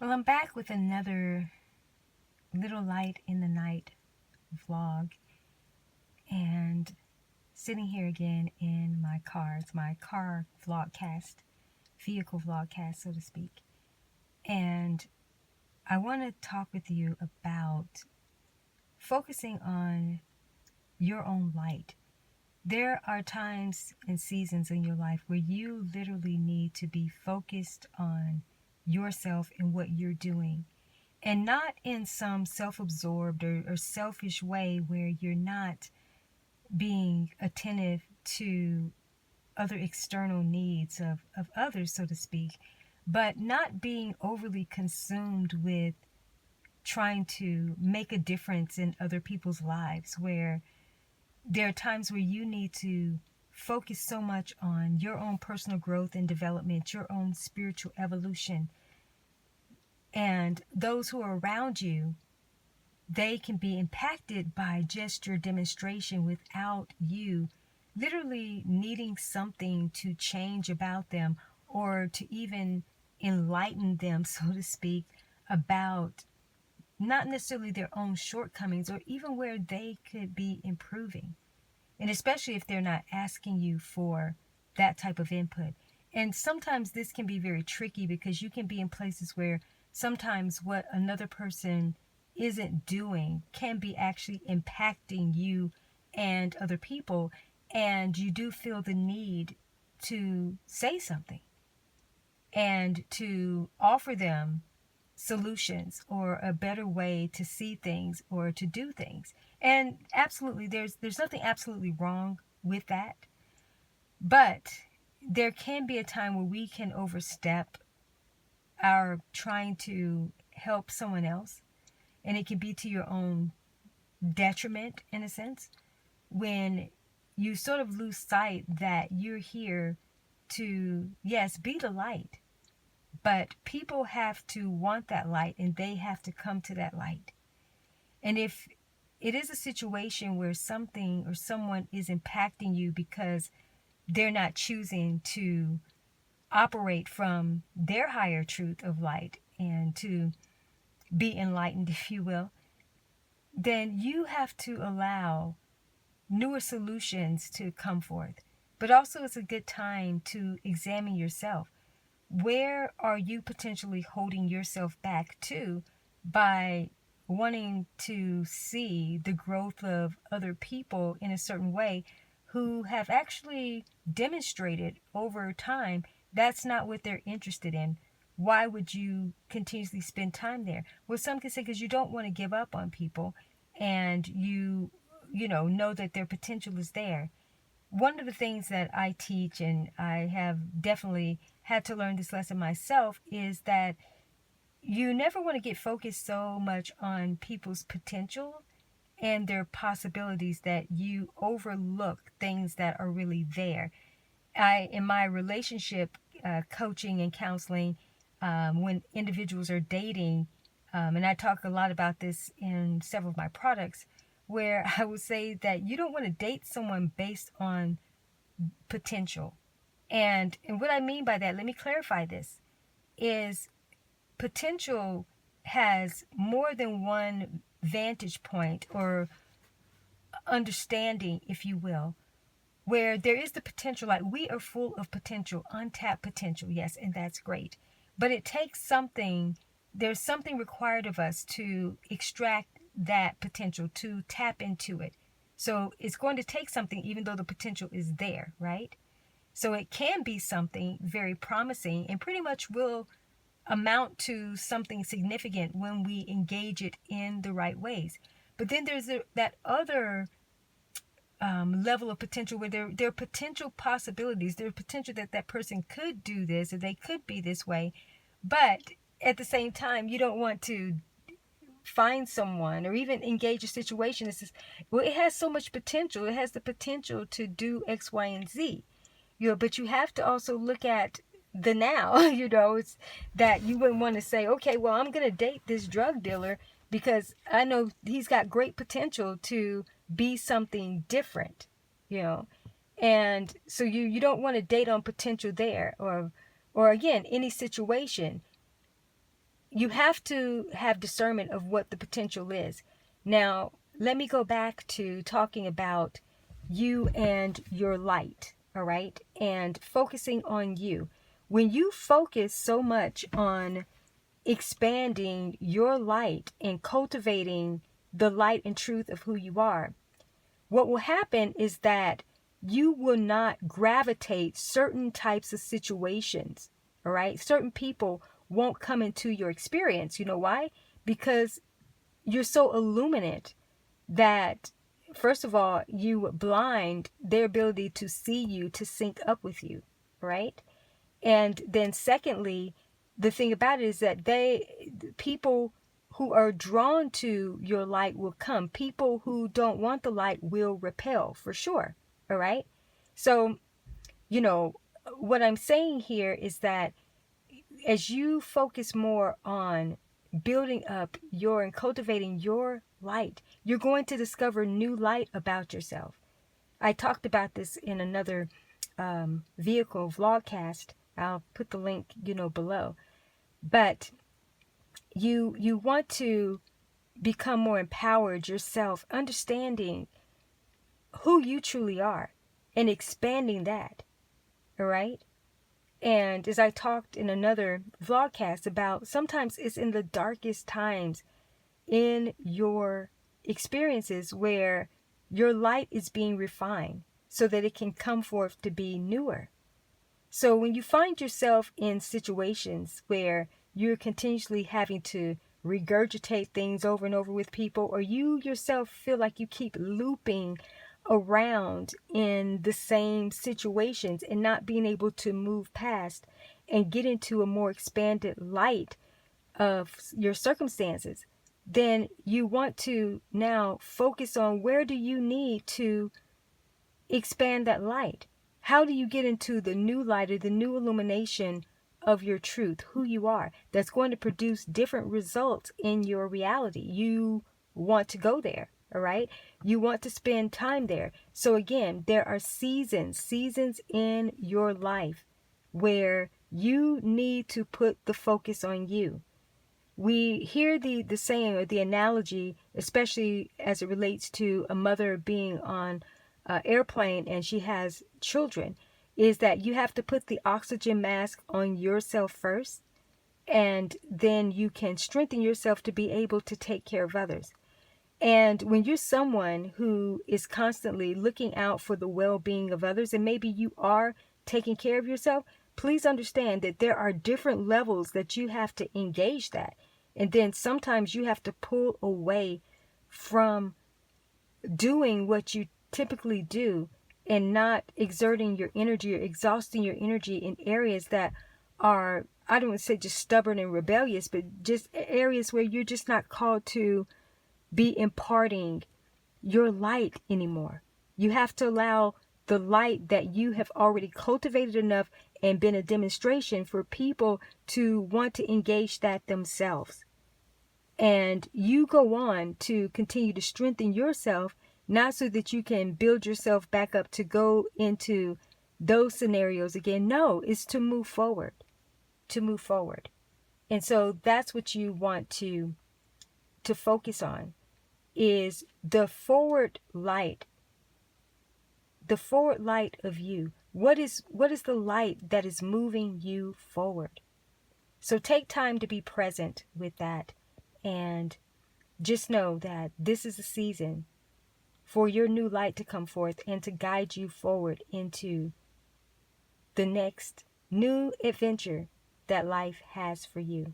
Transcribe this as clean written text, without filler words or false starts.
Well, I'm back with another Little Light in the Night vlog, and sitting here again in my car. It's my car vlogcast, vehicle vlogcast, so to speak. And I want to talk with you about focusing on your own light. There are times and seasons in your life where you literally need to be focused on yourself and what you're doing. And not in some self-absorbed or selfish way where you're not being attentive to other external needs of others, so to speak, but not being overly consumed with trying to make a difference in other people's lives, where there are times where you need to focus so much on your own personal growth and development, your own spiritual evolution. And those who are around you, they can be impacted by just your demonstration without you literally needing something to change about them, or to even enlighten them, so to speak, about not necessarily their own shortcomings or even where they could be improving. And especially if they're not asking you for that type of input. And sometimes this can be very tricky because you can be in places where sometimes what another person isn't doing can be actually impacting you and other people, and you do feel the need to say something and to offer them solutions or a better way to see things or to do things. And absolutely, there's nothing absolutely wrong with that, but there can be a time where we can overstep our trying to help someone else, and it can be to your own detriment in a sense, when you sort of lose sight that you're here to, yes, be the light, but people have to want that light and they have to come to that light. And if it is a situation where something or someone is impacting you because they're not choosing to operate from their higher truth of light and to be enlightened, if you will, then you have to allow newer solutions to come forth. But also it's a good time to examine yourself. Where are you potentially holding yourself back to by wanting to see the growth of other people in a certain way who have actually demonstrated over time that's not what they're interested in? Why would you continuously spend time there? Well, some can say because you don't want to give up on people, and you know that their potential is there. One of the things that I teach, and I have definitely had to learn this lesson myself, is that you never want to get focused so much on people's potential and their possibilities that you overlook things that are really there. In my relationship coaching and counseling, when individuals are dating, and I talk a lot about this in several of my products, where I would say that you don't want to date someone based on potential. And what I mean by that, let me clarify this, is potential has more than one vantage point or understanding, if you will, where there is the potential, like we are full of potential, untapped potential, yes, and that's great. But it takes something, there's something required of us to extract that potential, to tap into it. So it's going to take something, even though the potential is there, right? So it can be something very promising and pretty much will amount to something significant when we engage it in the right ways. But then there's that other level of potential where there are potential possibilities. There's potential that that person could do this or they could be this way. But at the same time, you don't want to find someone or even engage a situation that says, well, it has so much potential. It has the potential to do X, Y, and Z. But you have to also look at the now. It's that you wouldn't want to say, okay, well, I'm going to date this drug dealer because I know he's got great potential to be something different, and so you don't want to date on potential there, or again, any situation. you have to have discernment of what the potential is. Now, let me go back to talking about you and your light, all right? And focusing on you. When you focus so much on expanding your light and cultivating the light and truth of who you are, what will happen is that you will not gravitate certain types of situations, all right? Certain people won't come into your experience. You know why? Because you're so illuminate that, first of all, you blind their ability to see you, to sync up with you, right? And then secondly, the thing about it is that people who are drawn to your light will come. People who don't want the light will repel, for sure. All right. So, what I'm saying here is that as you focus more on building up and cultivating your light, you're going to discover new light about yourself. I talked about this in another vehicle Vlogcast. I'll put the link, below. But you want to become more empowered yourself, understanding who you truly are and expanding that. All right. And as I talked in another Vlogcast about, sometimes it's in the darkest times in your experiences where your light is being refined so that it can come forth to be newer. So when you find yourself in situations where you're continuously having to regurgitate things over and over with people, or you yourself feel like you keep looping around in the same situations and not being able to move past and get into a more expanded light of your circumstances, then you want to now focus on where do you need to expand that light. How do you get into the new light or the new illumination of your truth, who you are, that's going to produce different results in your reality? You want to go there, all right? You want to spend time there. So again, there are seasons in your life where you need to put the focus on you. We hear the saying or the analogy, especially as it relates to a mother being on airplane and she has children, is that you have to put the oxygen mask on yourself first, and then you can strengthen yourself to be able to take care of others. And when you're someone who is constantly looking out for the well-being of others, and maybe you are taking care of yourself, please understand that there are different levels that you have to engage that. And then sometimes you have to pull away from doing what you typically do and not exerting your energy or exhausting your energy in areas that are, I don't want to say just stubborn and rebellious, but just areas where you're just not called to be imparting your light anymore. You have to allow the light that you have already cultivated enough and been a demonstration for people to want to engage that themselves. And you go on to continue to strengthen yourself, not so that you can build yourself back up to go into those scenarios again. No, it's to move forward, And so that's what you want to focus on, is the forward light of you. What is the light that is moving you forward? So take time to be present with that, and just know that this is a season for your new light to come forth and to guide you forward into the next new adventure that life has for you.